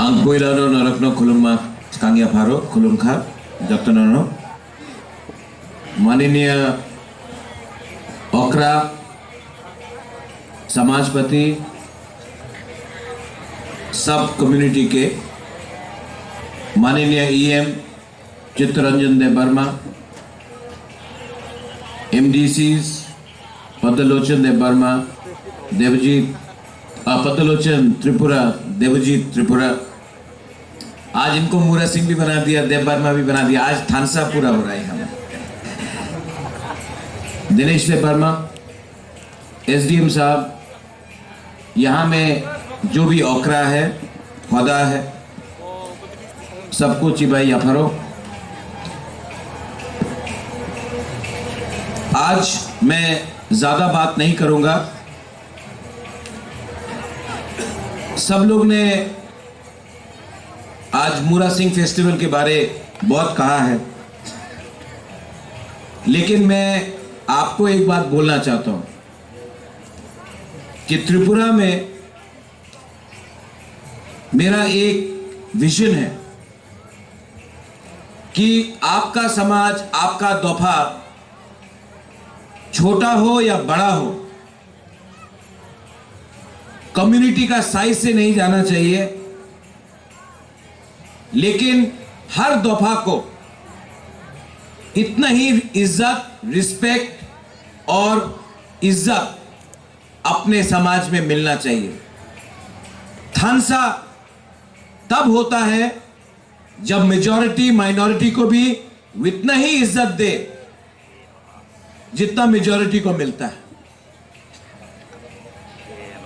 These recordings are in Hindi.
Ang Puilano Narakno Kuluma Kangia Paro Kulumka Jotonono माननीय ओकरा समाजपति सब कम्युनिटी के माननीय ईएम चित्तरंजन देव वर्मा, एमडीसीज पद्मलोचन देव वर्मा, पद्मलोचन त्रिपुरा, देवजीत त्रिपुरा, आज इनको मूरा सिंह भी बना दिया, देव वर्मा भी बना दिया, आज थानसा पूरा हो रहा है हमें। दिनेश देव वर्मा, एसडीएम साहब, यहाँ में जो भी ओकरा है, खुदा है, सबको चिबाई अफरो। आज मैं ज्यादा बात नहीं करूंगा। सब लोग ने आज मूरा सिंह फेस्टिवल के बारे बहुत कहा है, लेकिन मैं आपको एक बात बोलना चाहता हूं कि त्रिपुरा में मेरा एक विजन है कि आपका समाज, आपका दफा छोटा हो या बड़ा हो, कम्युनिटी का साइज से नहीं जाना चाहिए, लेकिन हर दफा को इतना ही इज्जत, रिस्पेक्ट और इज्जत अपने समाज में मिलना चाहिए। थानसा तब होता है जब मेजॉरिटी माइनॉरिटी को भी उतना ही इज्जत दे जितना मेजॉरिटी को मिलता है।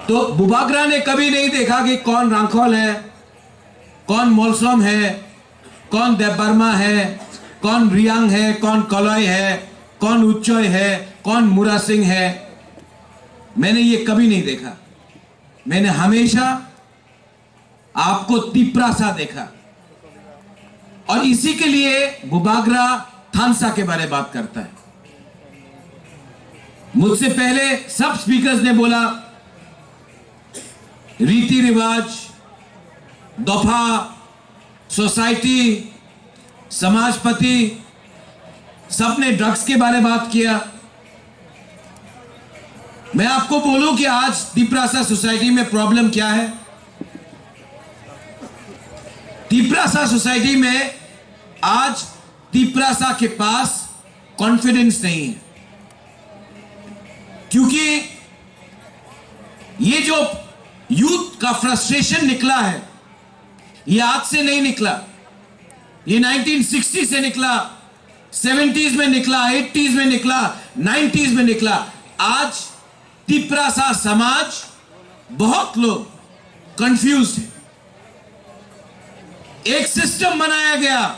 तो बुबागरा ने कभी नहीं देखा कि कौन रांखोल है, कौन मोलसोम है, कौन देवबर्मा है, कौन रियांग है, कौन कलॉय है, कौन उच्चोय है, कौन मूरा सिंह है। मैंने ये कभी नहीं देखा। मैंने हमेशा आपको तिप्रासा देखा, और इसी के लिए बुबागरा थानसा के बारे में बात करता है। मुझसे पहले सब स्पीकर्स ने बोला रीति रिवाज, दफा, सोसाइटी, समाजपति, सबने ड्रग्स के बारे में बात किया। मैं आपको बोलूं कि आज तिप्रासा सोसाइटी में प्रॉब्लम क्या है। तिप्रासा सोसाइटी में आज तिप्रासा के पास कॉन्फिडेंस नहीं है, क्योंकि ये जो यूथ का फ्रस्ट्रेशन निकला है, ये आज से नहीं निकला, ये 1960 से निकला, 70s में निकला, 80s में निकला, 90s में निकला। आज तिप्रासा समाज, बहुत लोग कंफ्यूज है। एक सिस्टम बनाया गया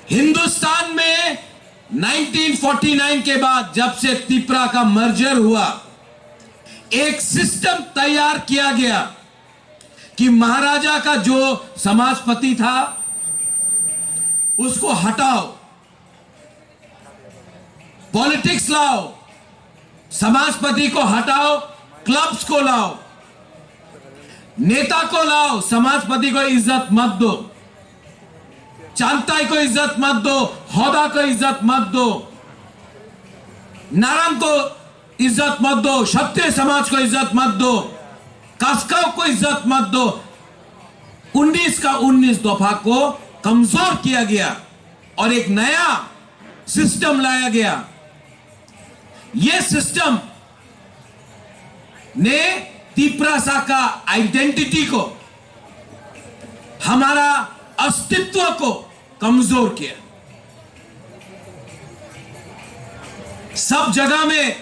हिंदुस्तान में 1949 के बाद, जब से तिप्रा का मर्जर हुआ, एक सिस्टम तैयार किया गया कि महाराजा का जो समाजपति था उसको हटाओ, पॉलिटिक्स लाओ, समाजपति को हटाओ, क्लब्स को लाओ, नेता को लाओ, समाजपति को इज्जत मत दो, चांताई को इज्जत मत दो, हौदा को इज्जत मत दो, नारंग को इज्जत मत दो, क्षत्रिय समाज को इज्जत मत दो, कास्काव को इज्जत मत दो। 19 का 19 दफा को कमजोर किया गया और एक नया सिस्टम लाया गया। यह सिस्टम ने तिप्रासा का आइडेंटिटी को, हमारा अस्तित्व को कमजोर किया। सब जगह में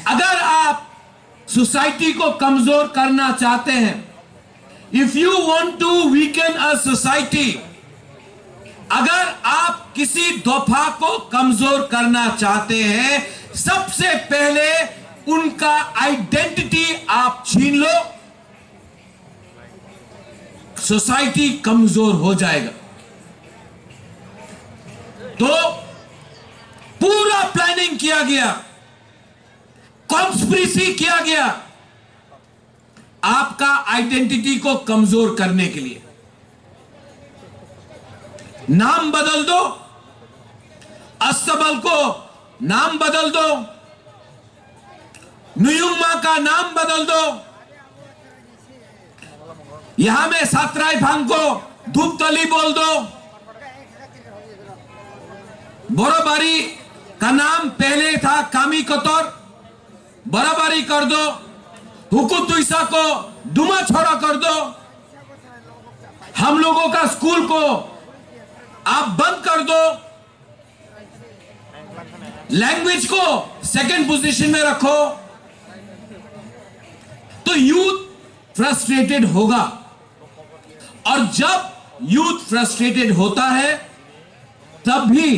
अगर आप सोसाइटी को कमजोर करना चाहते हैं, if you want to weaken a society, अगर आप किसी दफा को कमजोर करना चाहते हैं, सबसे पहले उनका आइडेंटिटी आप छीन लो, सोसाइटी कमजोर हो जाएगा। तो पूरा प्लानिंग किया गया, कॉन्स्पिरेसी किया गया। आप आपका आइडेंटिटी को कमजोर करने के लिए। नाम बदल दो, अस्तबल को नाम बदल दो, नुयुमा का नाम बदल दो, यहां में सातराय भांग को धूपतली बोल दो, बोराबारी का नाम पहले था कामी कतौर, बराबरी कर दो, हुकुतुइसा को दुमा छोड़ा कर दो, हम लोगों का स्कूल को आप बंद कर दो, लैंग्वेज को सेकंड पोजीशन में रखो, तो यूथ फ्रस्ट्रेटेड होगा। और जब यूथ फ्रस्ट्रेटेड होता है तब भी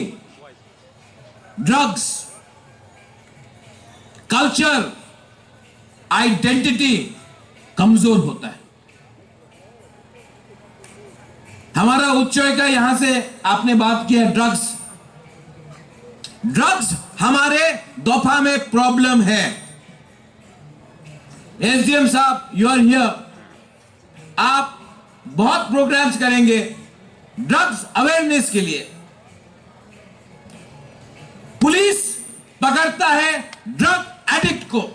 ड्रग्स, कल्चर, आइडेंटिटी कमजोर होता है। हमारा उच्चय का यहां से आपने बात किया ड्रग्स। ड्रग्स हमारे दोफा में प्रॉब्लम है। एसडीएम साहब, यू आर हियर, आप बहुत प्रोग्राम्स करेंगे ड्रग्स अवेयरनेस के लिए। पुलिस पकड़ता है ड्रग एडिक्ट को,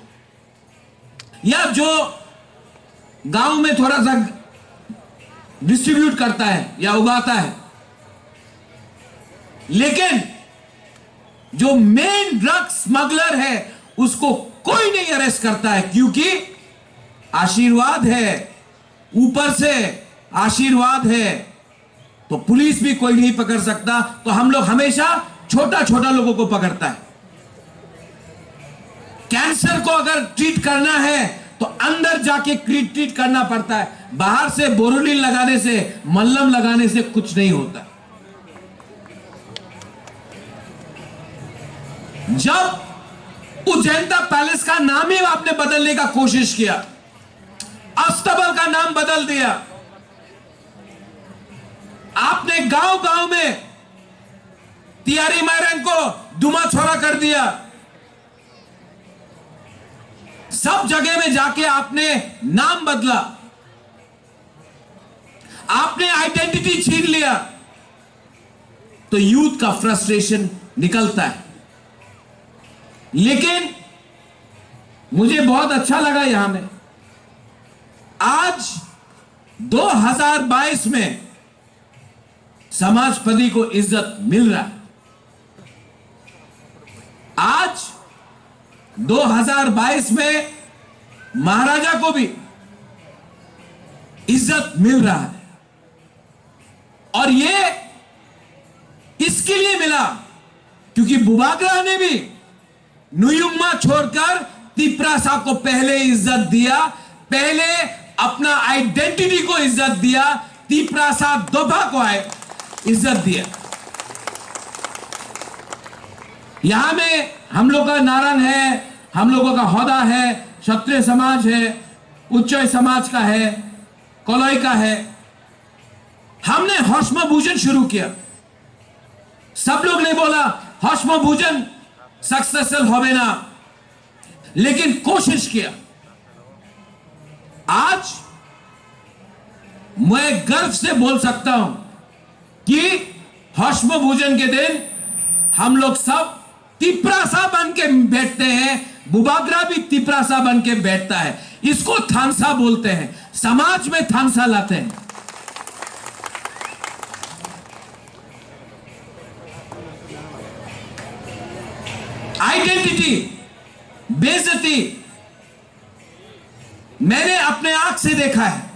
या जो गांव में थोड़ा सा डिस्ट्रीब्यूट करता है या उगाता है, लेकिन जो मेन ड्रग स्मगलर है उसको कोई नहीं अरेस्ट करता है, क्योंकि आशीर्वाद है, ऊपर से आशीर्वाद है, तो पुलिस भी कोई नहीं पकड़ सकता। तो हम लोग हमेशा छोटा छोटा लोगों को पकड़ता है। कैंसर को अगर ट्रीट करना है तो अंदर जाके ट्रीट करना पड़ता है, बाहर से बोरोलिन लगाने से, मल्लम लगाने से कुछ नहीं होता। जब उज्जैनता पैलेस का नाम ही आपने बदलने का कोशिश किया, अस्तबल का नाम बदल दिया, आपने गांव गांव में तियारी मायरन को दुमा छोड़ा कर दिया, सब जगह में जाके आपने नाम बदला, आपने आइडेंटिटी छीन लिया, तो यूथ का फ्रस्ट्रेशन निकलता है। लेकिन मुझे बहुत अच्छा लगा यहां में आज 2022 में समाजपति को इज्जत मिल रहा है। आज 2022 में महाराजा को भी इज्जत मिल रहा है, और ये इसके लिए मिला क्योंकि बुबागरा ने भी नुयुम्मा छोड़कर तिप्रासा को पहले इज्जत दिया, पहले अपना आइडेंटिटी को इज्जत दिया, तिप्रासा दोभा को इज्जत दिया। यहां में हम लोग का नारायण है, हम लोगों का हौदा है, क्षत्रिय समाज है, उच्चय समाज का है, कलई का है। हमने हौष्म भोजन शुरू किया। सब लोग ने बोला हौष्म भोजन सक्सेसफुल होवे ना, लेकिन कोशिश किया। आज मैं गर्व से बोल सकता हूं कि हौष्म भोजन के दिन हम लोग सब तिप्रासा बन के बैठते हैं, बुबागरा भी तिप्रासा बन के बैठता है। इसको थानसा बोलते हैं, समाज में थानसा लाते हैं। आइडेंटिटी, बेइज्जती मैंने अपने आंख से देखा है,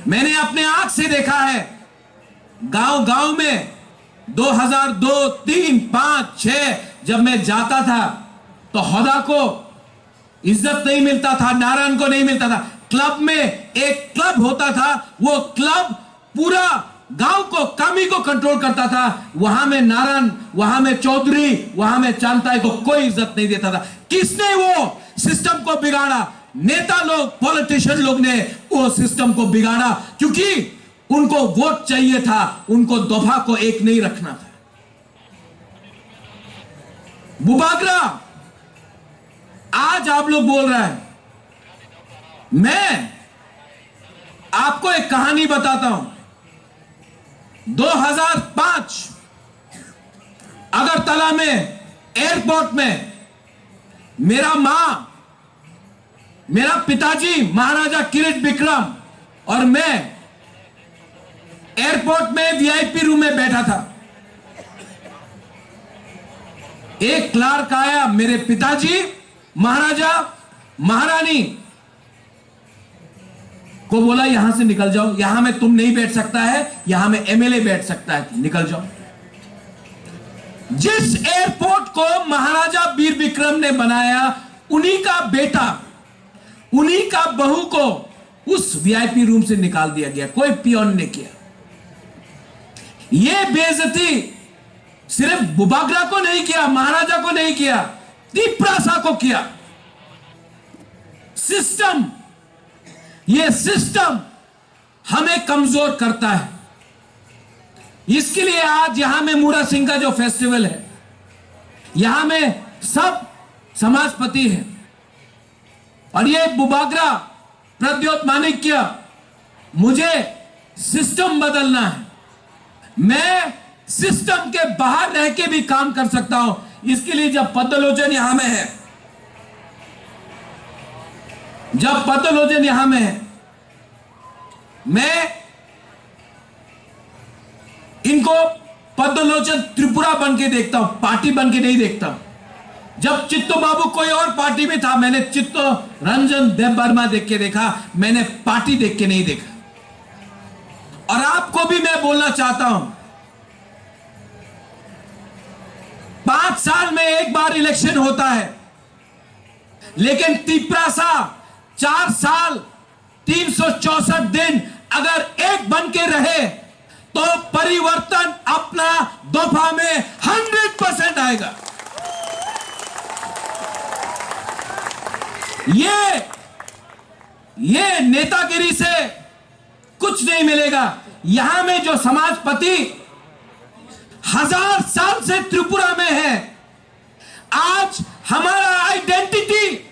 मैंने अपने आंख से देखा है। गांव गांव में 2002, 3, 5, 6 जब मैं जाता था तो हौदा को इज्जत नहीं मिलता था, नारायण को नहीं मिलता था। क्लब में एक क्लब होता था, वो क्लब पूरा गांव को, कामी को कंट्रोल करता था। वहां में नारायण, वहां में चौधरी, वहां में चांताई को कोई इज्जत नहीं देता था। किसने वो सिस्टम को बिगाड़ा? नेता लोग, पॉलिटिशियन लोग ने वो सिस्टम को बिगाड़ा, क्योंकि उनको वोट चाहिए था, उनको दोफा को एक नहीं रखना था। बुबागरा आज आप लोग बोल रहे हैं मैं आपको एक कहानी बताता हूं। 2005 अगरतला में एयरपोर्ट में मेरा पिताजी महाराजा किरीट विक्रम और मैं एयरपोर्ट में वीआईपी रूम में बैठा था। एक क्लार्क आया, मेरे पिताजी महाराजा महारानी को बोला यहां से निकल जाओ, यहां में तुम नहीं बैठ सकता है, यहां में एमएलए बैठ सकता है, निकल जाओ। जिस एयरपोर्ट को महाराजा वीर विक्रम ने बनाया, उन्हीं का बेटा, उन्हीं का बहू को उस वीआईपी रूम से निकाल दिया गया, कोई पियोन ने किया। यह बेइज्जती सिर्फ बुबागरा को नहीं किया, महाराजा को नहीं किया, तिप्रासा को किया। सिस्टम, यह सिस्टम हमें कमजोर करता है। इसके लिए आज यहां में मूरा सिंह का जो फेस्टिवल है, यहां में सब समाजपति हैं और ये बुबागरा प्रद्योत माणिक्य, मुझे सिस्टम बदलना है। मैं सिस्टम के बाहर रह के भी काम कर सकता हूं। इसके लिए जब पद्मलोचन यहां में है, जब पद्मलोचन यहां में है, मैं इनको पद्मलोचन त्रिपुरा बन के देखता हूं, पार्टी बन के नहीं देखता हूं। जब चित्तो बाबू कोई और पार्टी में था, मैंने चित्तो रंजन देबबर्मा देख के देखा, मैंने पार्टी देख के नहीं देखा। और आपको भी मैं बोलना चाहता हूं, 5 साल में एक बार इलेक्शन होता है, लेकिन तिप्रासा 4 साल 364 दिन अगर एक बन के रहे तो परिवर्तन अपना दफा में 100% आएगा। ये नेतागिरी से कुछ नहीं मिलेगा। यहां में जो समाजपति 1000 साल से त्रिपुरा में है, आज हमारा आइडेंटिटी,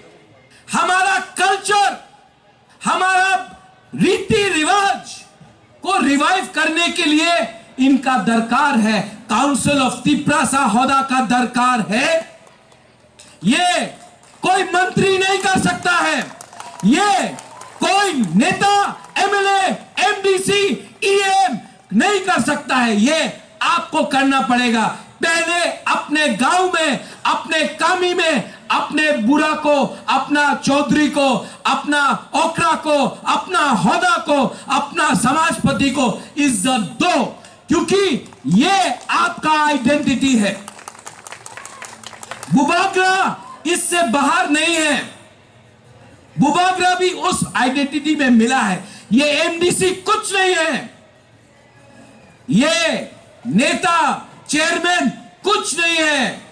हमारा कल्चर, हमारा रीति रिवाज को रिवाइव करने के लिए इनका दरकार है। काउंसिल ऑफ तिप्रासा होदा का दरकार है। ये कोई मंत्री नहीं कर सकता है, ये कोई नेता, एमएलए, एमडीसी, ईएम नहीं कर सकता है। ये आपको करना पड़ेगा। पहले अपने गांव में, अपने कामी में, अपने बुरा को, अपना चौधरी को, अपना ओकरा को, अपना होदा को, अपना समाजपति को इज्जत दो, क्योंकि ये आपका आइडेंटिटी है। बुबागरा इससे बाहर नहीं है। बुबागरा भी उस आइडेंटिटी में मिला है। ये एमडीसी कुछ नहीं है, ये नेता, चेयरमैन कुछ नहीं है।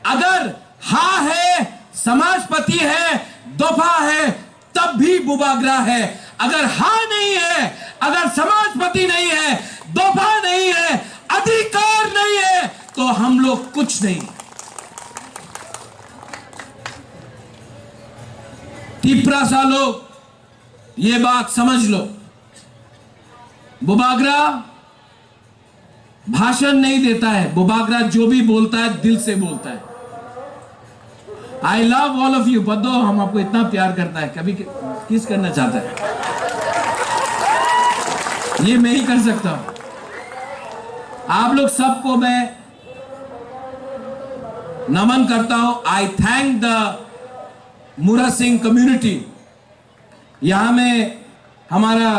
अगर हाँ है, समाजपति है, दफा है, तब भी बुबागरा है। अगर हाँ नहीं है, अगर समाजपति नहीं है, दफा नहीं है, अधिकार नहीं है, तो हम लोग कुछ नहीं। तिप्रासा लोग ये बात समझ लो, बुबागरा भाषण नहीं देता है, बुबागरा जो भी बोलता है दिल से बोलता है। I love all of you. Baddo हम आपको इतना प्यार करता है, कभी किस करना चाहता है, ये मैं ही कर सकता हूं। आप लोग सबको मैं नमन करता हूं। I thank the Mura Singh community. यहां में हमारा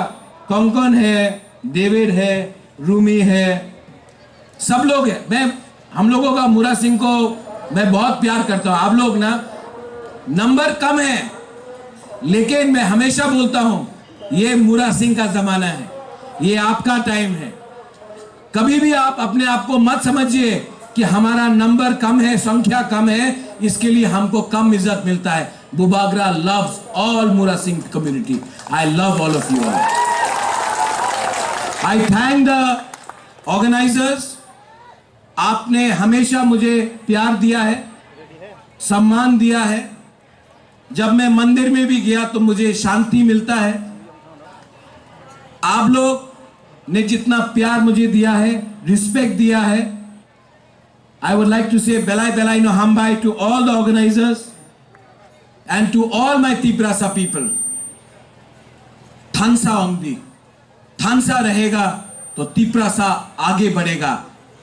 कोंकण है, डेविड है, रूमी है, सब लोग हैं। हम लोगों का मूरा सिंह को मैं बहुत प्यार करता हूं। आप लोग ना नंबर कम है, लेकिन मैं हमेशा बोलता हूं ये मूरा सिंह का जमाना है, ये आपका टाइम है। कभी भी आप अपने आप को मत समझिए कि हमारा नंबर कम है, संख्या कम है, इसके लिए हमको कम इज्जत मिलता है। Bubagra loves all Mura Singh community. I love all of you all. I thank the organisers. आपने हमेशा मुझे प्यार दिया है, सम्मान दिया है। जब मैं मंदिर में भी गया तो मुझे शांति मिलता है। आप लोग ने जितना प्यार मुझे दिया है, रिस्पेक्ट दिया है, I would like to say Belai Belai no Hambai to all the organizers and to all my Tiprasa people. थानसा ओंगदी, थानसा रहेगा तो तिप्रासा आगे बढ़ेगा,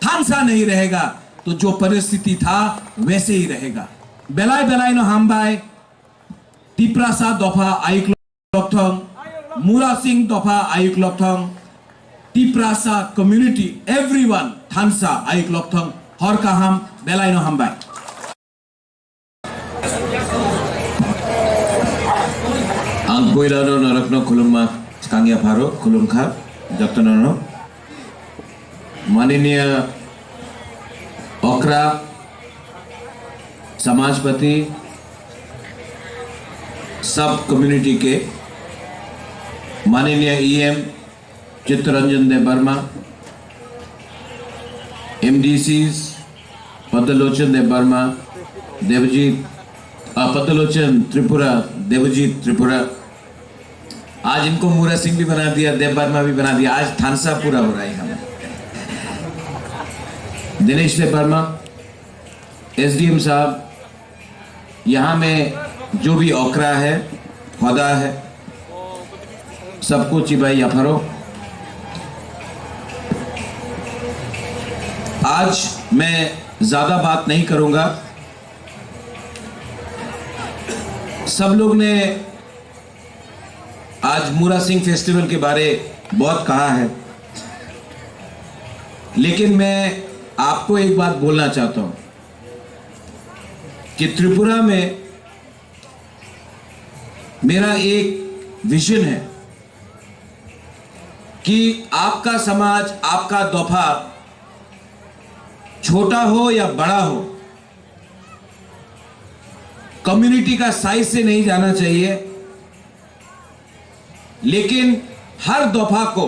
थानसा नहीं रहेगा तो जो परिस्थिति था वैसे ही रहेगा। बेलाई बेलाई नो हामबाई तिप्रासा दफा आयुक लोकथोंग, मुरा सिंह दफा आयुक लोकथोंग, तिप्रासा कम्युनिटी एवरीवन थानसा आयुक लोकथोंग हर काहाम बेलाई no हामबाई। Ang Boilano Narakno Kuluma Skangya Paro Kulumka Jatanono माननीय ओकरा समाजपति सब कम्युनिटी के माननीय ईएम चित्तरंजन देव वर्मा, एमडीसीज पद्मलोचन देव वर्मा, देवजीत पद्मलोचन त्रिपुरा, देवजीत त्रिपुरा, आज इनको मूरा सिंह भी बना दिया, देव वर्मा भी बना दिया, आज थानसा पूरा हो रहा है हमें। दिनेश देव वर्मा, एसडीएम साहब, यहाँ में जो भी ओकरा है, खुदा है, सबको चिबाई अफरो। आज मैं ज्यादा बात नहीं करूंगा। सब लोग ने आज मूरा सिंह फेस्टिवल के बारे बहुत कहा है, लेकिन मैं आपको एक बात बोलना चाहता हूं कि त्रिपुरा में मेरा एक विजन है कि आपका समाज, आपका दफा छोटा हो या बड़ा हो, कम्युनिटी का साइज से नहीं जाना चाहिए, लेकिन हर दफा को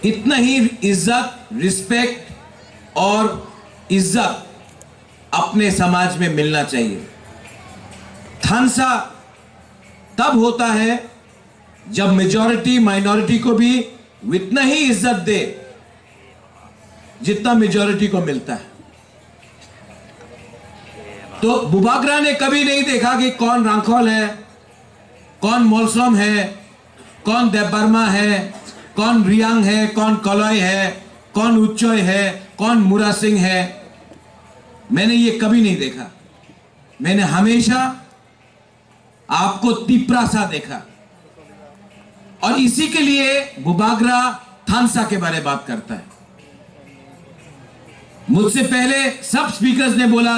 इतना ही इज्जत, रिस्पेक्ट और इज्जत अपने समाज में मिलना चाहिए। थानसा तब होता है जब मेजॉरिटी माइनॉरिटी को भी उतना ही इज्जत दे जितना मेजॉरिटी को मिलता है। तो बुबागरा ने कभी नहीं देखा कि कौन रांखोल है, कौन मोलसोम है, कौन देवबर्मा है, कौन रियांग है, कौन कलॉय है, कौन उच्चोय है, कौन मुरा सिंह है। मैंने ये कभी नहीं देखा। मैंने हमेशा आपको तिप्रासा देखा, और इसी के लिए बुबागरा थानसा के बारे में बात करता है। मुझसे पहले सब स्पीकर्स ने बोला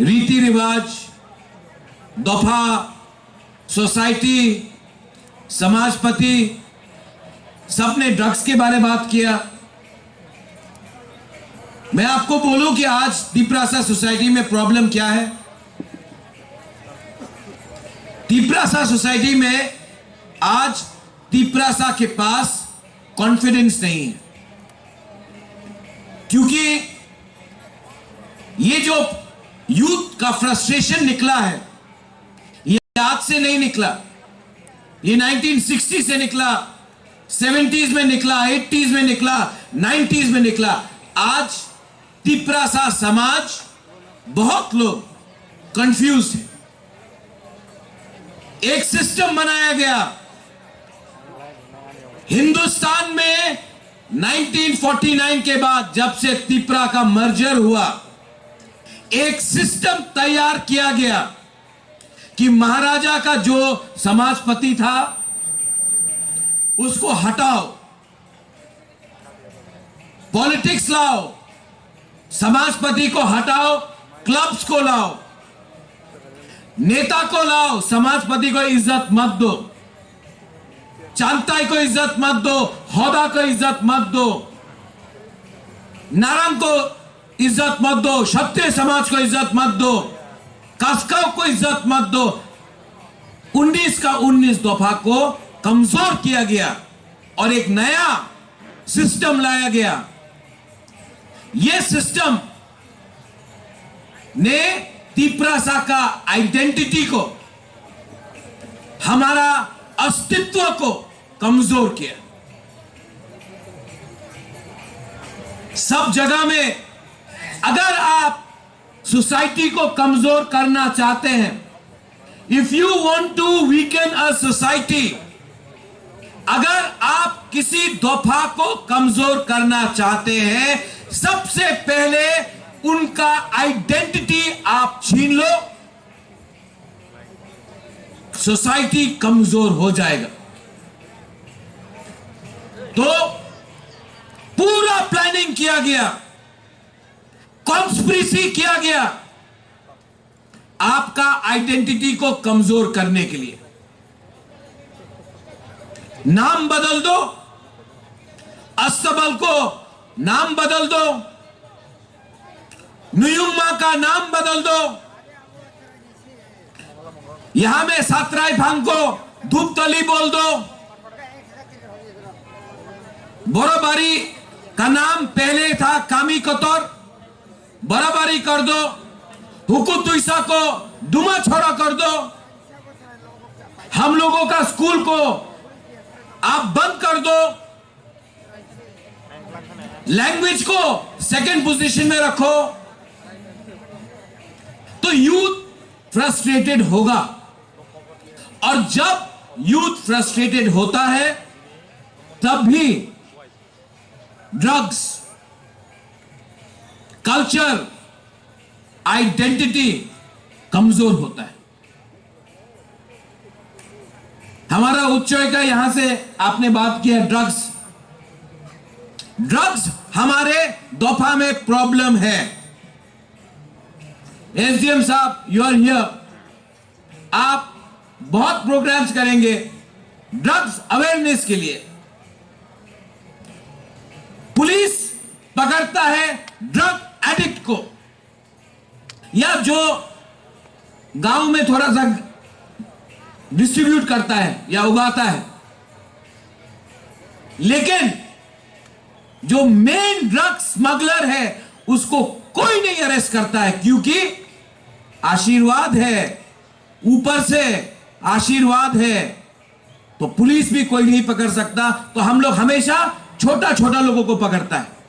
रीति रिवाज, दफा, सोसाइटी, समाजपति, सबने ड्रग्स के बारे में बात किया। मैं आपको बोलूं कि आज तिप्रासा सोसाइटी में प्रॉब्लम क्या है। तिप्रासा सोसाइटी में आज तिप्रासा के पास कॉन्फिडेंस नहीं है, क्योंकि ये जो यूथ का फ्रस्ट्रेशन निकला है, ये आज से नहीं निकला, ये 1960 से निकला, 70s में निकला, 80s में निकला, 90s में निकला। आज तिप्रासा समाज, बहुत लोग कंफ्यूज है। एक सिस्टम बनाया गया हिंदुस्तान में 1949 के बाद, जब से तिप्रा का मर्जर हुआ, एक सिस्टम तैयार किया गया कि महाराजा का जो समाजपति था उसको हटाओ, पॉलिटिक्स लाओ, समाजपति को हटाओ, क्लब्स को लाओ, नेता को लाओ, समाजपति को इज्जत मत दो, चांताई को इज्जत मत दो, होदा को इज्जत मत दो, नारायण को इज्जत मत दो, क्षत्रिय समाज को इज्जत मत दो, कास्काव को इज्जत मत दो। 19 का 19 दफा को कमजोर किया गया और एक नया सिस्टम लाया गया। यह सिस्टम ने तिप्रासा का आइडेंटिटी को, हमारा अस्तित्व को कमजोर किया। सब जगह में अगर आप सोसाइटी को कमजोर करना चाहते हैं, if you want to weaken a society, अगर आप किसी दफा को कमजोर करना चाहते हैं, सबसे पहले उनका आइडेंटिटी आप छीन लो, सोसाइटी कमजोर हो जाएगा। तो पूरा प्लानिंग किया गया, कॉन्स्पिरेसी किया गया आपका आइडेंटिटी को कमजोर करने के लिए। नाम बदल दो, अस्तबल को नाम बदल दो, नुयुमा का नाम बदल दो, यहां में सातराय भांग को धूपतली बोल दो, बोराबारी का नाम पहले था कामी कतौर, बराबरी कर दो, हुकुतुइसा को दुमा छोड़ा कर दो, हम लोगों का स्कूल को आप बंद कर दो, लैंग्वेज को सेकंड पोजीशन में रखो, तो यूथ फ्रस्ट्रेटेड होगा। और जब यूथ फ्रस्ट्रेटेड होता है तब भी ड्रग्स, कल्चर, आइडेंटिटी कमजोर होता है। हमारा उच्चय का यहां से आपने बात किया ड्रग्स। ड्रग्स हमारे दफा में प्रॉब्लम है। एसडीएम साहब, यू आर हियर, आप बहुत प्रोग्राम्स करेंगे ड्रग्स अवेयरनेस के लिए। पुलिस पकड़ता है ड्रग एडिक्ट को, या जो गांव में थोड़ा सा डिस्ट्रीब्यूट करता है या उगाता है, लेकिन जो मेन ड्रग स्मगलर है उसको कोई नहीं अरेस्ट करता है, क्योंकि आशीर्वाद है, ऊपर से आशीर्वाद है, तो पुलिस भी कोई नहीं पकड़ सकता। तो हम लोग हमेशा छोटा छोटा लोगों को पकड़ता है।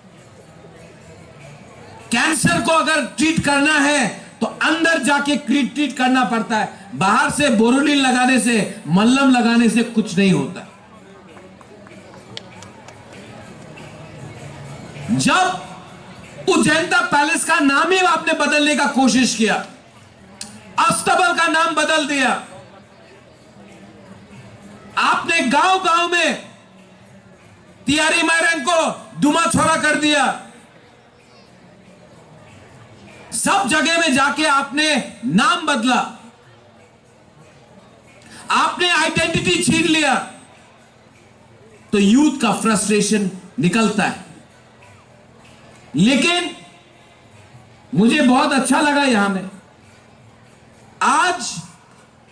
कैंसर को अगर ट्रीट करना है तो अंदर जाके ट्रीट करना पड़ता है, बाहर से बोरोलिन लगाने से, मल्लम लगाने से कुछ नहीं होता। जब उज्जैनता पैलेस का नाम ही आपने बदलने का कोशिश किया, अस्तबल का नाम बदल दिया, आपने गांव गांव में तियारी मैरंग को दुमा छोड़ा कर दिया, सब जगह में जाके आपने नाम बदला, आपने आइडेंटिटी छीन लिया, तो यूथ का फ्रस्ट्रेशन निकलता है। लेकिन मुझे बहुत अच्छा लगा यहां में आज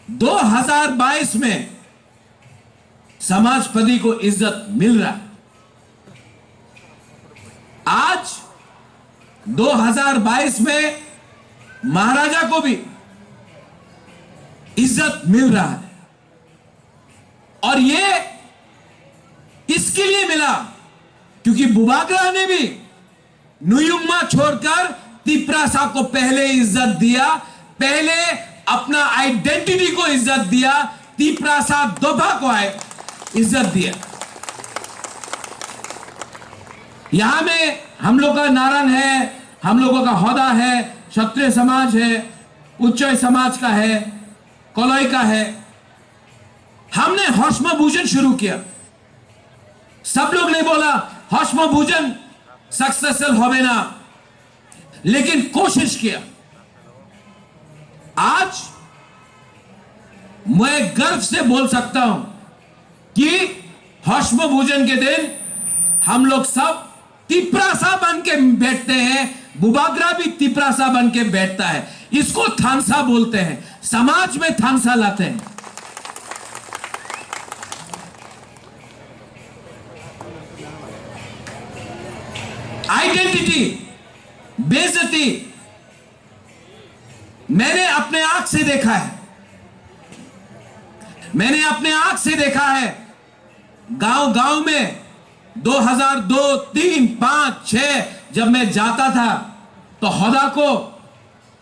2022 में समाजपति को इज्जत मिल रहा है। आज 2022 में महाराजा को भी इज्जत मिल रहा है, और ये इसके लिए मिला क्योंकि बुबागरा ने भी नुयुम्मा छोड़कर तिप्रासा को पहले इज्जत दिया, पहले अपना आइडेंटिटी को इज्जत दिया, तिप्रासा दोभा को इज्जत दिया। यहां में हम लोग का नारंग है, हम लोगों का हौदा है, क्षत्रिय समाज है, उच्चय समाज का है, कोलोई का है। हमने हौष्म भूजन शुरू किया। सब लोग ने बोला हौष्म भूजन सक्सेसफुल होवे ना, लेकिन कोशिश किया। आज मैं गर्व से बोल सकता हूं कि हौष्म भोजन के दिन हम लोग सब तिप्रासा बन के बैठते हैं, बुबागरा भी तिप्रासा बन के बैठता है। इसको थानसा बोलते हैं, समाज में थानसा लाते हैं। आइडेंटिटी, बेइज्जती, मैंने अपने आंख से देखा है, मैंने अपने आंख से देखा है गांव गांव में 2002, 3, 5, 6 जब मैं जाता था तो होदा को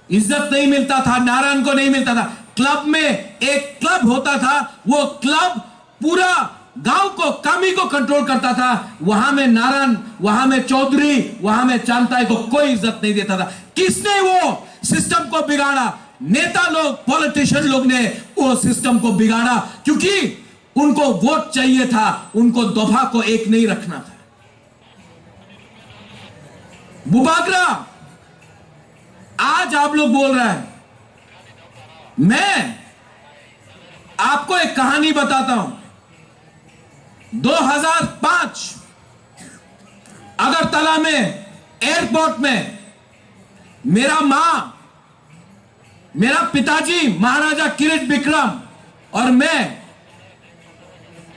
इज्जत नहीं मिलता था, नारायण को नहीं मिलता था। क्लब में एक क्लब होता था, वो क्लब पूरा गांव को, कामी को कंट्रोल करता था। वहां में नारायण, वहां में चौधरी, वहां में चांताई को कोई इज्जत नहीं देता था। किसने वो सिस्टम को बिगाड़ा? नेता लोग, पॉलिटिशियन लोग ने वो सिस्टम को बिगाड़ा, क्योंकि उनको वोट चाहिए था, उनको दोफा को एक नहीं रखना था। बुबागरा आज आप लोग बोल रहे हैं। मैं आपको एक कहानी बताता हूं। 2005 अगरतला में एयरपोर्ट में मेरा पिताजी महाराजा किरीट विक्रम और मैं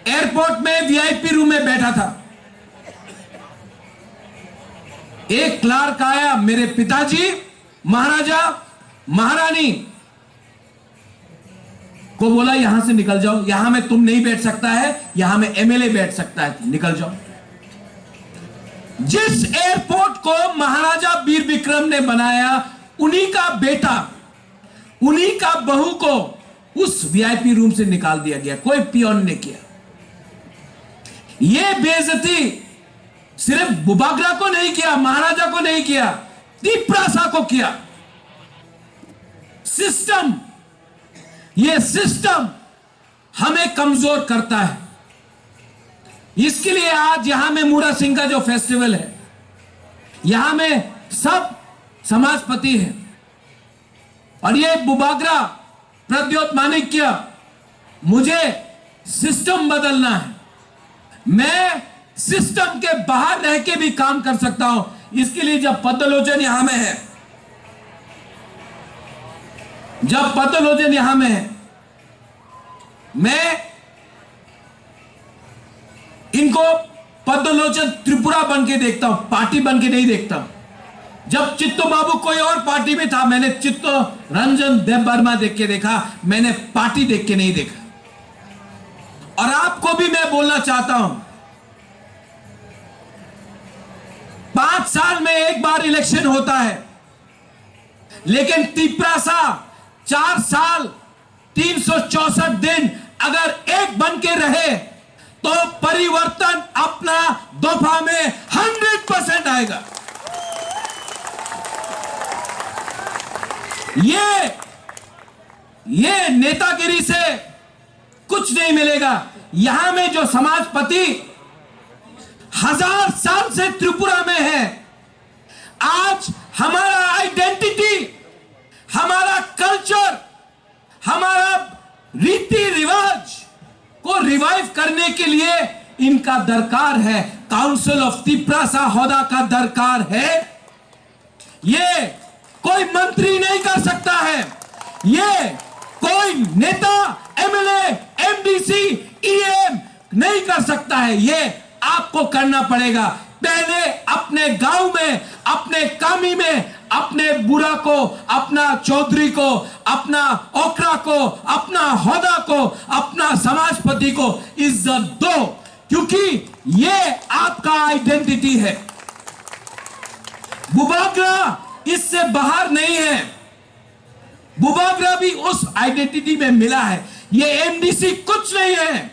एयरपोर्ट में वीआईपी रूम में बैठा था। एक क्लार्क आया, मेरे पिताजी महाराजा महारानी को बोला यहां से निकल जाओ, यहां में तुम नहीं बैठ सकता है, यहां में एमएलए बैठ सकता है, निकल जाओ। जिस एयरपोर्ट को महाराजा वीर विक्रम ने बनाया, उन्हीं का बेटा, उन्हीं का बहू को उस वीआईपी रूम से निकाल दिया गया, कोई पियोन ने किया। यह बेइज्जती सिर्फ बुबागरा को नहीं किया, महाराजा को नहीं किया, तिप्रासा को किया। सिस्टम, यह सिस्टम हमें कमजोर करता है। इसके लिए आज यहां में मूरा सिंह का जो फेस्टिवल है, यहां में सब समाजपति है और ये बुबागरा प्रद्योत माणिक्य, मुझे सिस्टम बदलना है। मैं सिस्टम के बाहर रह के भी काम कर सकता हूं। इसके लिए जब पद्मलोचन यहां में है, जब पद्मलोचन यहां में है, मैं इनको पद्मलोचन त्रिपुरा बन के देखता हूं, पार्टी बन के नहीं देखता हूं। जब चित्तो बाबू कोई और पार्टी में था, मैंने चित्तो रंजन देवबर्मा देख के देखा, मैंने पार्टी देख के नहीं देखा। और आपको भी मैं बोलना चाहता हूं, 5 साल में एक बार इलेक्शन होता है, लेकिन तिप्रासा 4 साल 364 दिन अगर एक बन के रहे तो परिवर्तन अपना दोफा में 100% आएगा। ये नेतागिरी से कुछ नहीं मिलेगा। यहां में जो समाजपति 1000 साल से त्रिपुरा में है, आज हमारा आइडेंटिटी, हमारा कल्चर, हमारा रीति रिवाज को रिवाइव करने के लिए इनका दरकार है। काउंसिल ऑफ तिप्रासा होदा का दरकार है। ये कोई मंत्री नहीं कर सकता है, ये कोई नेता, एमएलए, एमडीसी, ईएम नहीं कर सकता है। ये आपको करना पड़ेगा। पहले अपने गांव में, अपने कामी में, अपने बुरा को, अपना चौधरी को, अपना ओकरा को, अपना होदा को, अपना समाजपति को इज्जत दो, क्योंकि ये आपका आइडेंटिटी है। बुबागरा इससे बाहर नहीं है। बुबागरा भी उस आइडेंटिटी में मिला है। ये एमडीसी कुछ नहीं है,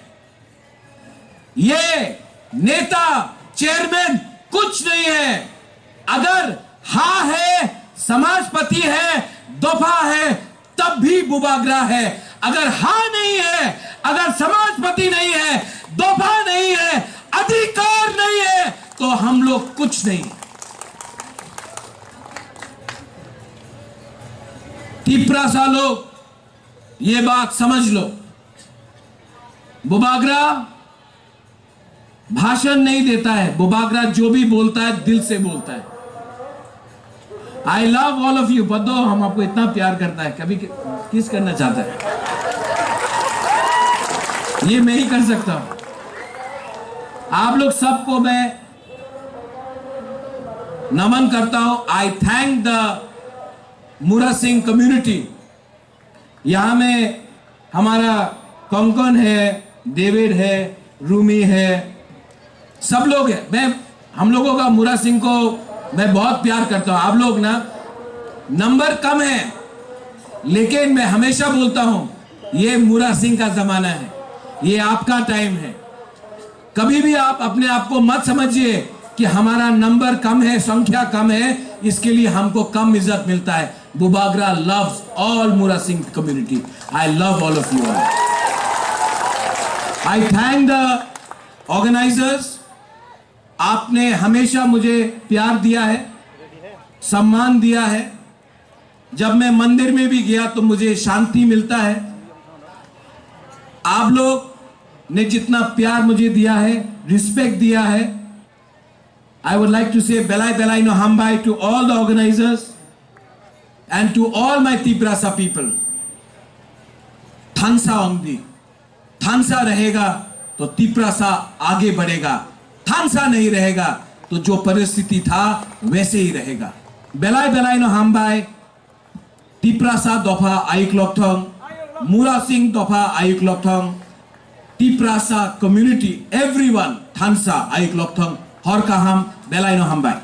ये नेता, चेयरमैन कुछ नहीं है। अगर हाँ है, समाजपति है, दोफा है, तब भी बुबागरा है। अगर हाँ नहीं है, अगर समाजपति नहीं है, दोफा नहीं है, अधिकार नहीं है, तो हम लोग कुछ नहीं। तिप्रासा लोग ये बात समझ लो। बुबागरा भाषण नहीं देता है, बुबागरा जो भी बोलता है दिल से बोलता है। I love all of you. Baddo हम आपको इतना प्यार करता है, कभी किस करना चाहता है, ये मैं ही कर सकता हूं। आप लोग सबको मैं नमन करता हूं। I thank the Mura Singh community यहाँ में हमारा कोंकण है, डेविड है, रूमी है, सब लोग हैं। हम लोगों का मुरा सिंह को मैं बहुत प्यार करता हूं। आप लोग ना नंबर कम है, लेकिन मैं हमेशा बोलता हूं ये मुरा सिंह का जमाना है, ये आपका टाइम है। कभी भी आप अपने आप को मत समझिए कि हमारा नंबर कम है, संख्या कम है, इसके लिए हमको कम इज्जत मिलता है। Bubagra loves all Mura Singh community. I love all of you all. I thank the organisers. आपने हमेशा मुझे प्यार दिया है, सम्मान दिया है। जब मैं मंदिर में भी गया तो मुझे शांति मिलता है। आप लोग ने जितना प्यार मुझे दिया है, रिस्पेक्ट दिया है, I would like to say Belai Belai no Hambai to all the organizers and to all my Tiprasa people. थानसा ओंदी, थानसा रहेगा तो तिप्रासा आगे बढ़ेगा, थानसा नहीं रहेगा तो जो परिस्थिति था वैसे ही रहेगा। बेलाय बेलाय नो हामबाय, तिप्रासा दफा आयुक लक्थंग, मुरा सिंह दफा आयुक लक्थंग, तिप्रासा कम्युनिटी एवरीवन थानसा आयुक लक्थंग, हर काहाम बेलाय नो हामबाय।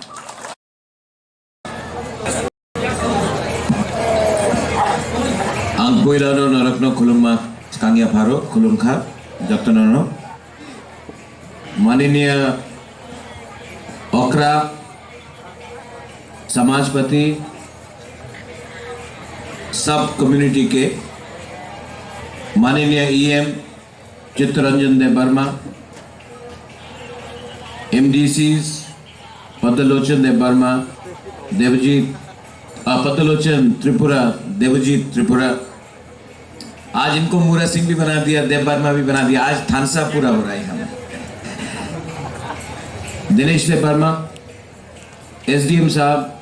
Ang Puilano Narakno Kuluma Kangia Paro Kulumka Jatanono माननीय ओकरा समाजपति सब कम्युनिटी के माननीय ईएम चित्तरंजन देवर्मा, एमडीसीज पद्मलोचन देवर्मा, देवजीत पद्मलोचन त्रिपुरा, देवजीत त्रिपुरा, आज इनको मुरा सिंह भी बना दिया, देवर्मा भी बना दिया, आज थानसा पूरा हो रहा है। हमें दिनेश देवर्मा, एसडीएम साहब,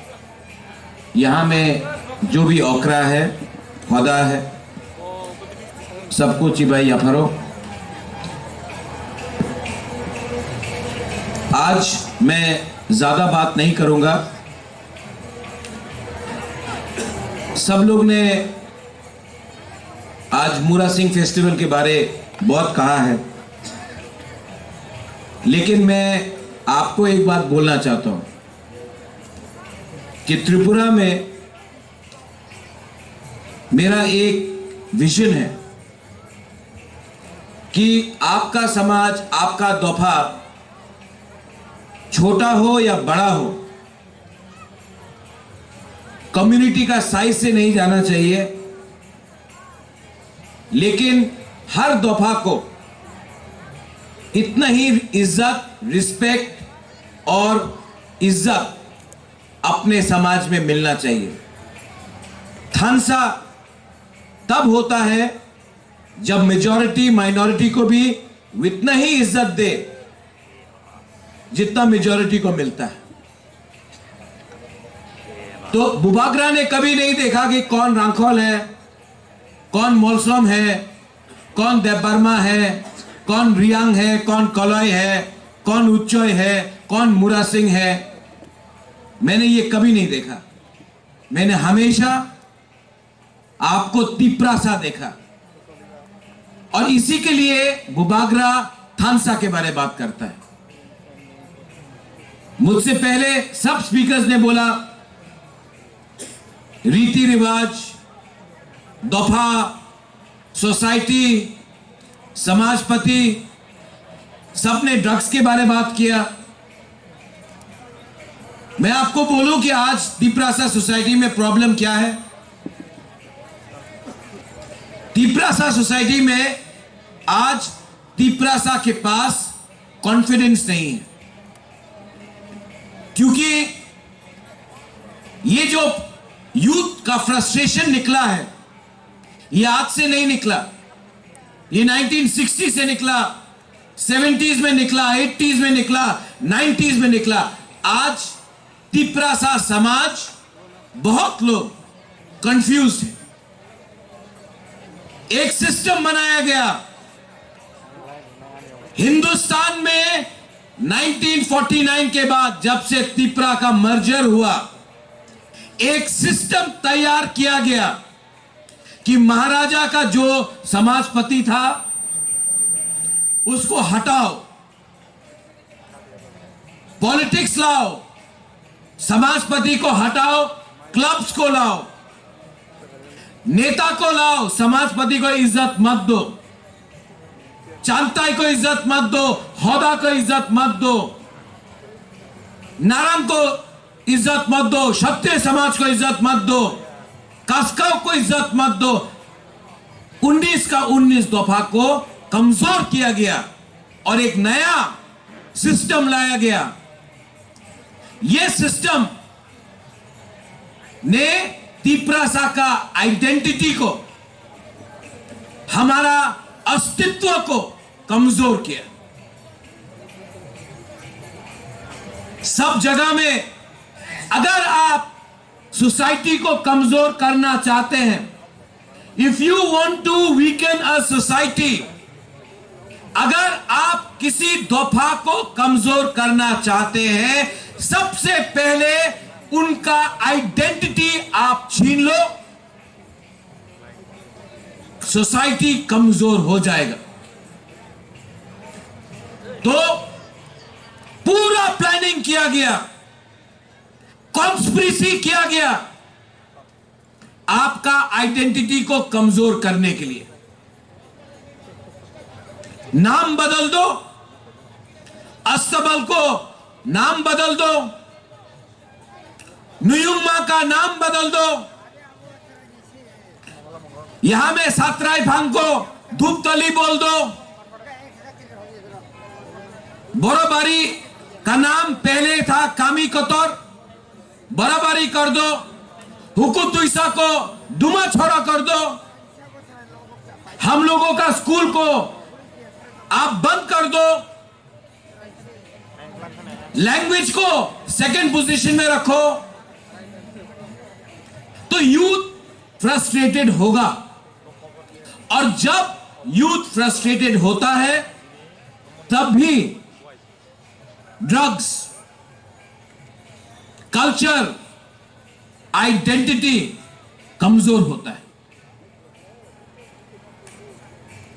यहाँ में जो भी ओकरा है, खुदा है, सबको चिबाई अफरो। आज मैं ज्यादा बात नहीं करूंगा। सब लोग ने आज मुरा सिंह फेस्टिवल के बारे बहुत कहा है, लेकिन मैं आपको एक बात बोलना चाहता हूं कि त्रिपुरा में मेरा एक विजन है कि आपका समाज, आपका दफा छोटा हो या बड़ा हो, कम्युनिटी का साइज से नहीं जाना चाहिए, लेकिन हर दफा को इतना ही इज्जत, रिस्पेक्ट और इज्जत अपने समाज में मिलना चाहिए। थानसा तब होता है जब मेजॉरिटी माइनॉरिटी को भी उतना ही इज्जत दे जितना मेजॉरिटी को मिलता है। तो बुबागरा ने कभी नहीं देखा कि कौन रांखोल है, कौन मोलसोम है, कौन देवबर्मा है, कौन रियांग है, कौन कलॉय है, कौन उच्चोय है, कौन मुरा सिंह है। मैंने ये कभी नहीं देखा। मैंने हमेशा आपको तिप्रासा देखा, और इसी के लिए बुबागरा थानसा के बारे में बात करता है। मुझसे पहले सब स्पीकर्स ने बोला रीति रिवाज, दफा, सोसाइटी, समाजपति, सबने ड्रग्स के बारे में बात किया। मैं आपको बोलूं कि आज तिप्रासा सोसाइटी में प्रॉब्लम क्या है। तिप्रासा सोसाइटी में आज तिप्रासा के पास कॉन्फिडेंस नहीं है, क्योंकि ये जो यूथ का फ्रस्ट्रेशन निकला है, ये आज से नहीं निकला। ये 1960 से निकला, 70s में निकला, 80s में निकला, 90s में निकला। आज तिप्रासा समाज, बहुत लोग कंफ्यूज है। एक सिस्टम बनाया गया हिंदुस्तान में 1949 के बाद, जब से तिप्रा का मर्जर हुआ, एक सिस्टम तैयार किया गया कि महाराजा का जो समाजपति था उसको हटाओ, पॉलिटिक्स लाओ, समाजपति को हटाओ, क्लब्स को लाओ, नेता को लाओ, समाजपति को इज्जत मत दो, चांताई को इज्जत मत दो, हौदा को इज्जत मत दो, नारायण को इज्जत मत दो, क्षत्रिय समाज को इज्जत मत दो, कास्काव को इज्जत मत दो। 19 का 19 दफा को कमजोर किया गया और एक नया सिस्टम लाया गया। यह सिस्टम ने तिप्रासा का आइडेंटिटी को, हमारा अस्तित्व को कमजोर किया। सब जगह में अगर आप सोसाइटी को कमजोर करना चाहते हैं, if you want to weaken a society, अगर आप किसी दफा को कमजोर करना चाहते हैं, सबसे पहले उनका आइडेंटिटी आप छीन लो, सोसाइटी कमजोर हो जाएगा। तो पूरा प्लानिंग किया गया, कॉन्स्पिरेसी किया गया आपका आइडेंटिटी को कमजोर करने के लिए। नाम बदल दो, अस्तबल को नाम बदल दो, नुयुमा का नाम बदल दो, यहां में सातराय भांग को धूपतली बोल दो, बोराबारी का नाम पहले था कामी कतौर, बराबरी कर दो, हुकुतुइसा को दुमा छोड़ा कर दो, हम लोगों का स्कूल को आप बंद कर दो, लैंग्वेज को सेकंड पोजीशन में रखो, तो यूथ फ्रस्ट्रेटेड होगा। और जब यूथ फ्रस्ट्रेटेड होता है तब भी ड्रग्स, कल्चर, आइडेंटिटी कमजोर होता है।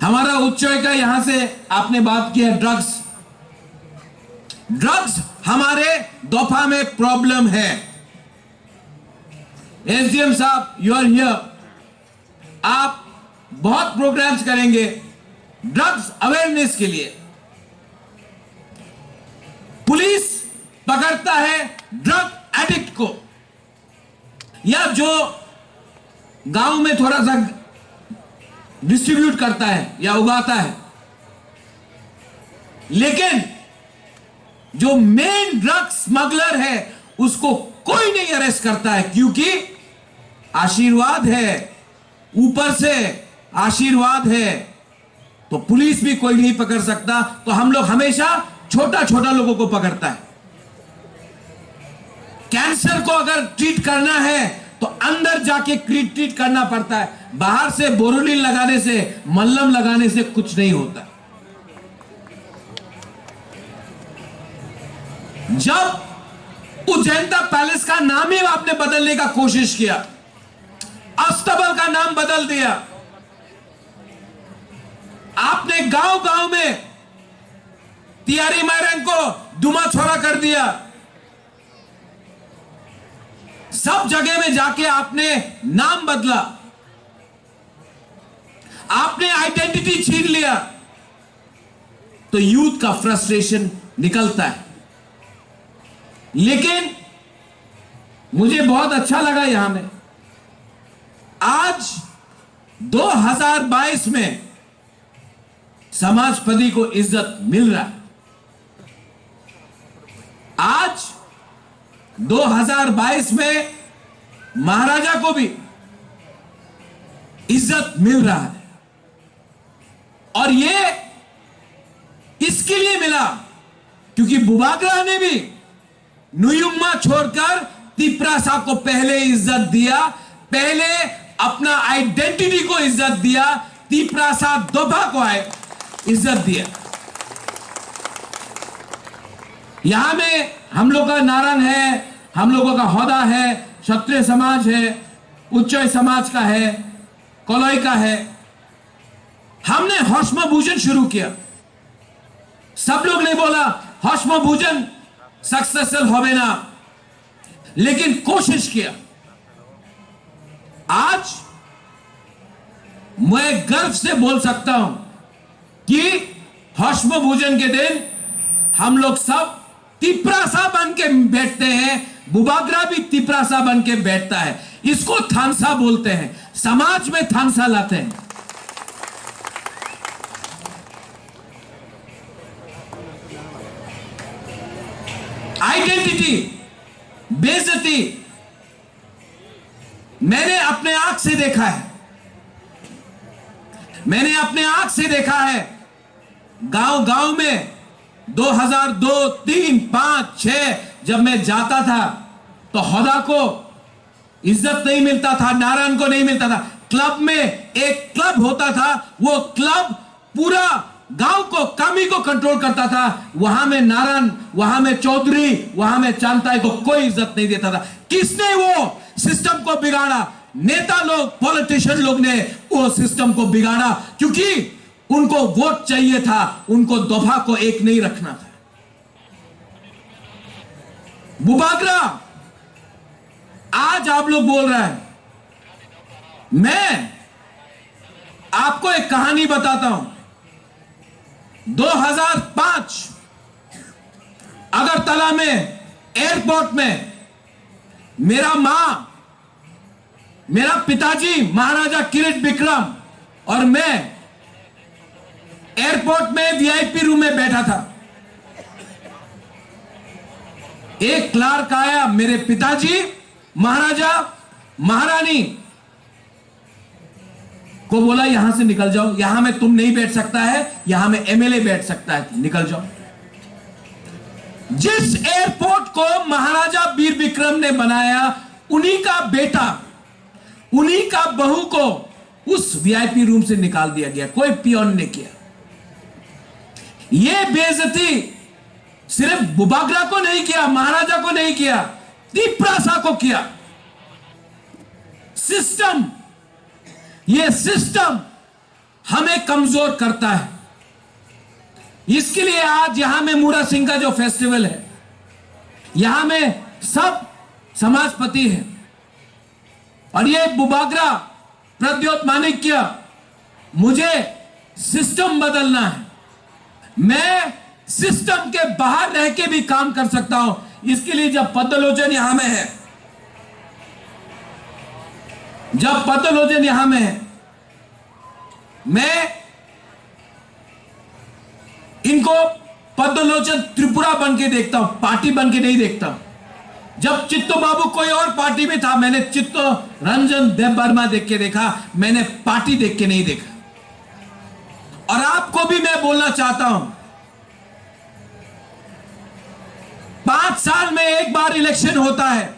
हमारा उच्चय का यहां से आपने बात किया ड्रग्स। ड्रग्स हमारे दफा में प्रॉब्लम है। एसडीएम साहब, यू आर हियर, आप बहुत प्रोग्राम्स करेंगे ड्रग्स अवेयरनेस के लिए। पुलिस पकड़ता है ड्रग एडिक्ट को, या जो गांव में थोड़ा सा डिस्ट्रीब्यूट करता है या उगाता है, लेकिन जो मेन ड्रग स्मगलर है उसको कोई नहीं अरेस्ट करता है, क्योंकि आशीर्वाद है, ऊपर से आशीर्वाद है, तो पुलिस भी कोई नहीं पकड़ सकता। तो हम लोग हमेशा छोटा छोटा लोगों को पकड़ता है। कैंसर को अगर ट्रीट करना है तो अंदर जाके ट्रीट करना पड़ता है, बाहर से बोरोलिन लगाने से, मल्लम लगाने से कुछ नहीं होता। जब उज्जैनता पैलेस का नाम ही आपने बदलने का कोशिश किया, अस्तबल का नाम बदल दिया, आपने गांव गांव में तियारी मायरंग को दुमा छोड़ा कर दिया, सब जगह में जाके आपने नाम बदला, आपने आइडेंटिटी छीन लिया, तो यूथ का फ्रस्ट्रेशन निकलता है। लेकिन मुझे बहुत अच्छा लगा यहां में आज 2022 में समाजपति को इज्जत मिल रहा है। आज 2022 में महाराजा को भी इज्जत मिल रहा है, और ये इसके लिए मिला क्योंकि बुबाग्रा ने भी नुयुम्मा छोड़कर तिप्रासा को पहले इज्जत दिया, पहले अपना आइडेंटिटी को इज्जत दिया, तिप्रासा दोभा को इज्जत दिया। यहां में हम लोग का नारायण है, हम लोगों का हौदा है, क्षत्रिय समाज है, उच्चय समाज का है, कॉलोई का है। हमने हौशमभूजन शुरू किया। सब लोग ने बोला हौशमभूजन सक्सेसफुल होवे ना, लेकिन कोशिश किया। आज मैं गर्व से बोल सकता हूं कि हौशमभूजन के दिन हम लोग सब तिपरासा बन के बैठते हैं। बुबागरा भी तिपरासा बन के बैठता है। इसको थानसा बोलते हैं। समाज में थानसा लाते हैं। आइडेंटिटी, बेइज्जती मैंने अपने आंख से देखा है। मैंने अपने आंख से देखा है। गांव गांव में 2002, 3, 5, 6 जब मैं जाता था तो होदा को इज्जत नहीं मिलता था, नारायण को नहीं मिलता था। क्लब में एक क्लब होता था, वो क्लब पूरा गांव को, कामी को कंट्रोल करता था। वहां में नारायण, वहां में चौधरी, वहां में चांताई को कोई इज्जत नहीं देता था। किसने वो सिस्टम को बिगाड़ा? नेता लोग, पॉलिटिशियन लोग ने वो सिस्टम को बिगाड़ा, क्योंकि उनको वोट चाहिए था, उनको दफा को एक नहीं रखना था। बुबागरा आज आप लोग बोल रहे हैं। मैं आपको एक कहानी बताता हूं। 2005 अगरतला में एयरपोर्ट में मेरा पिताजी महाराजा किरीट विक्रम और मैं एयरपोर्ट में वीआईपी रूम में बैठा था। एक क्लार्क आया, मेरे पिताजी, महाराजा, महारानी को बोला यहां से निकल जाओ, यहां में तुम नहीं बैठ सकता है, यहां में एमएलए बैठ सकता है, निकल जाओ। जिस एयरपोर्ट को महाराजा वीर विक्रम ने बनाया, उन्हीं का बेटा, उन्हीं का बहू को उस वीआईपी रूम से निकाल दिया गया। कोई पियोन ने किया। यह बेइज्जती सिर्फ बुबागरा को नहीं किया, महाराजा को नहीं किया, तिपरासा को किया। सिस्टम, यह सिस्टम हमें कमजोर करता है। इसके लिए आज यहां में मूरा सिंह का जो फेस्टिवल है, यहां में सब समाजपति हैं और ये बुबागरा, प्रद्योत माणिक्य, मुझे सिस्टम बदलना है। मैं सिस्टम के बाहर रह के भी काम कर सकता हूं। इसके लिए जब पद्मलोचन यहां में है, जब पद्मलोचन यहां में है, मैं इनको पद्मलोचन त्रिपुरा बन के देखता हूं, पार्टी बन के नहीं देखता हूं। जब चित्तो बाबू कोई और पार्टी में था, मैंने चित्तो रंजन देबबर्मा देख के देखा, मैंने पार्टी देख के नहीं देखा। और आपको भी मैं बोलना चाहता हूं, 5 साल में एक बार इलेक्शन होता है,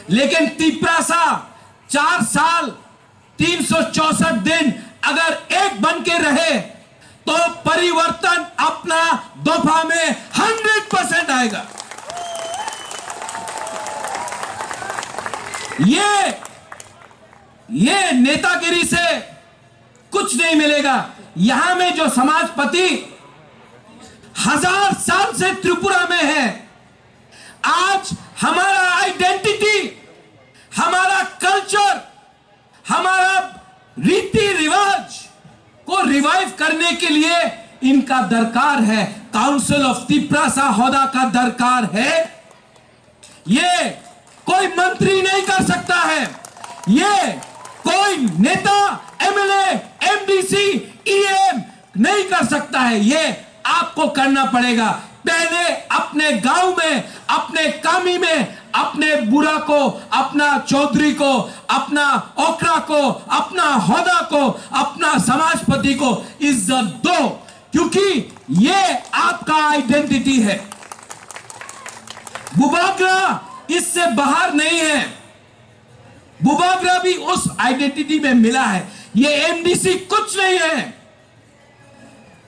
लेकिन तिपरासा 4 साल 364 दिन अगर एक बन के रहे तो परिवर्तन अपना दफा में 100% आएगा। ये नेतागिरी से कुछ नहीं मिलेगा। यहां में जो समाजपति 1000 साल से त्रिपुरा में है, आज हमारा आइडेंटिटी, हमारा कल्चर, हमारा रीति रिवाज को रिवाइव करने के लिए इनका दरकार है। काउंसिल ऑफ तिपरासा होदा का दरकार है। ये कोई मंत्री नहीं कर सकता है, ये कोई नेता, एमएलए, एमडीसी, ईएम नहीं कर सकता है। ये आपको करना पड़ेगा। पहले अपने गांव में, अपने कामी में, अपने बुरा को, अपना चौधरी को, अपना ओकरा को, अपना होदा को, अपना समाजपति को इज्जत दो, क्योंकि ये आपका आइडेंटिटी है। बुबागरा इससे बाहर नहीं है। बुबागरा भी उस आइडेंटिटी में मिला है। ये एमडीसी कुछ नहीं है,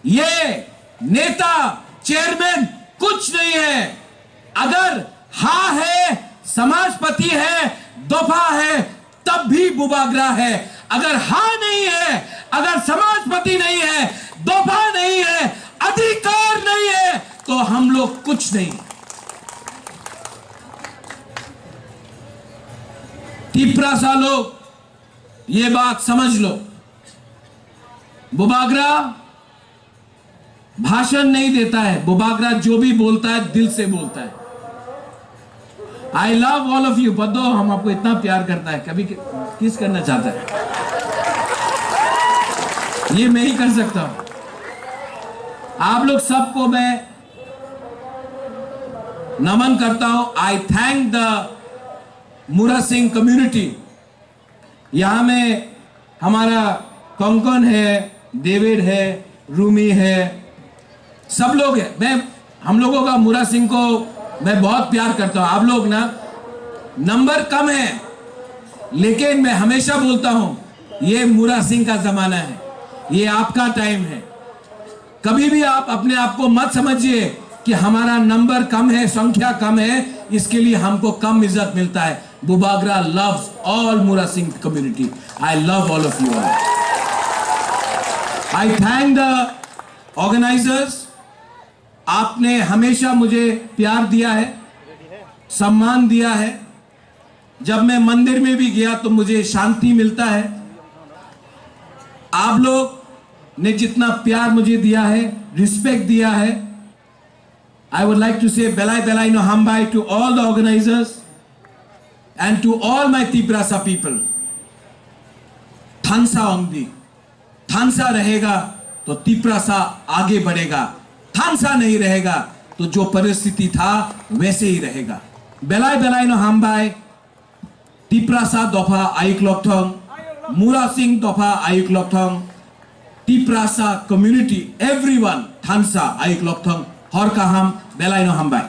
ये नेता, चेयरमैन कुछ नहीं है। अगर हाँ है, समाजपति है, दफा है, तब भी बुबागरा है। अगर हाँ नहीं है, अगर समाजपति नहीं है, दफा नहीं है, अधिकार नहीं है, तो हम लोग कुछ नहीं। तिपरासा लोग ये बात समझ लो, बुबागरा भाषण नहीं देता है, बुबागरा जो भी बोलता है दिल से बोलता है। I love all of you Baddo, हम आपको इतना प्यार करता है, कभी किस करना चाहता है, ये मैं ही कर सकता हूं। आप लोग सबको मैं नमन करता हूं। आई थैंक द मुरा सिंह कम्युनिटी। यहां में हमारा कोंकण है, डेविड है, रूमी है, सब लोग हैं। मैं हम लोगों का मुरा सिंह को मैं बहुत प्यार करता हूं। आप लोग ना नंबर कम है, लेकिन मैं हमेशा बोलता हूं ये मुरा सिंह का जमाना है, ये आपका टाइम है। कभी भी आप अपने आप को मत समझिए कि हमारा नंबर कम है, संख्या कम है, इसके लिए हमको कम इज्जत मिलता है। Bubagra loves all Mura Singh community. I love all of you all. I thank the organisers. आपने हमेशा मुझे प्यार दिया है, सम्मान दिया है। जब मैं मंदिर में भी गया तो मुझे शांति मिलता है। आप लोग ने जितना प्यार मुझे दिया है, रिस्पेक्ट दिया है, I would like to say Belai Belai no Hambai to all the organizers and to all my Tiprasa people. थानसा ओंगदी, थानसा रहेगा तो तिपरासा आगे बढ़ेगा, थानसा नहीं रहेगा तो जो परिस्थिति था वैसे ही रहेगा। बेलाई बेलाई नो हामबाई, तिपरासा दफा आयुक लोकथोंग, मुरा सिंह दफा आयुक लोकथोंग, तिपरासा कम्युनिटी एवरीवन थानसा आयुक लोकथोंग, हर काहाम बेलाई no हामबाई।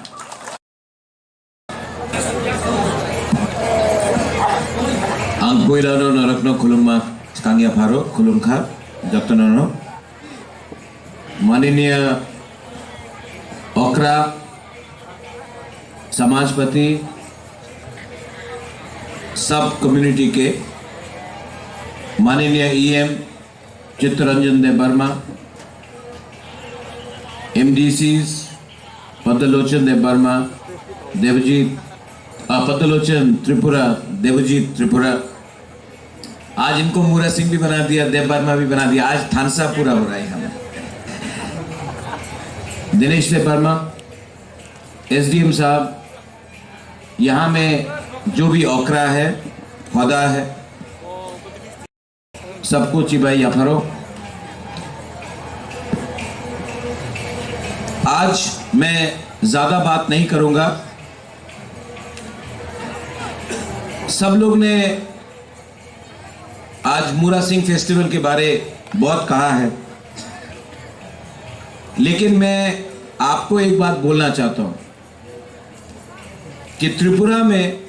Ang Boirano narakno खुलुममा स्कांगिया pharaoh खुलुमखा जतननो माननीय ओकरा समाजपति सब कम्युनिटी के माननीय ईएम चित्तरंजन दे वर्मा, एमडीसीज पद्मलोचन दे वर्मा, देवजीत पद्मलोचन त्रिपुरा, देवजीत त्रिपुरा, आज इनको मुरा सिंह भी बना दिया, देव वर्मा भी बना दिया, आज थानसा पूरा हो रहा है। हमें दिनेश देव वर्मा, एसडीएम साहब, यहाँ में जो भी ओकरा है, खुदा है, सबको चिबाई अफरो। आज मैं ज्यादा बात नहीं करूंगा। सब लोग ने आज मुरा सिंह फेस्टिवल के बारे बहुत कहा है, लेकिन मैं आपको एक बात बोलना चाहता हूं कि त्रिपुरा में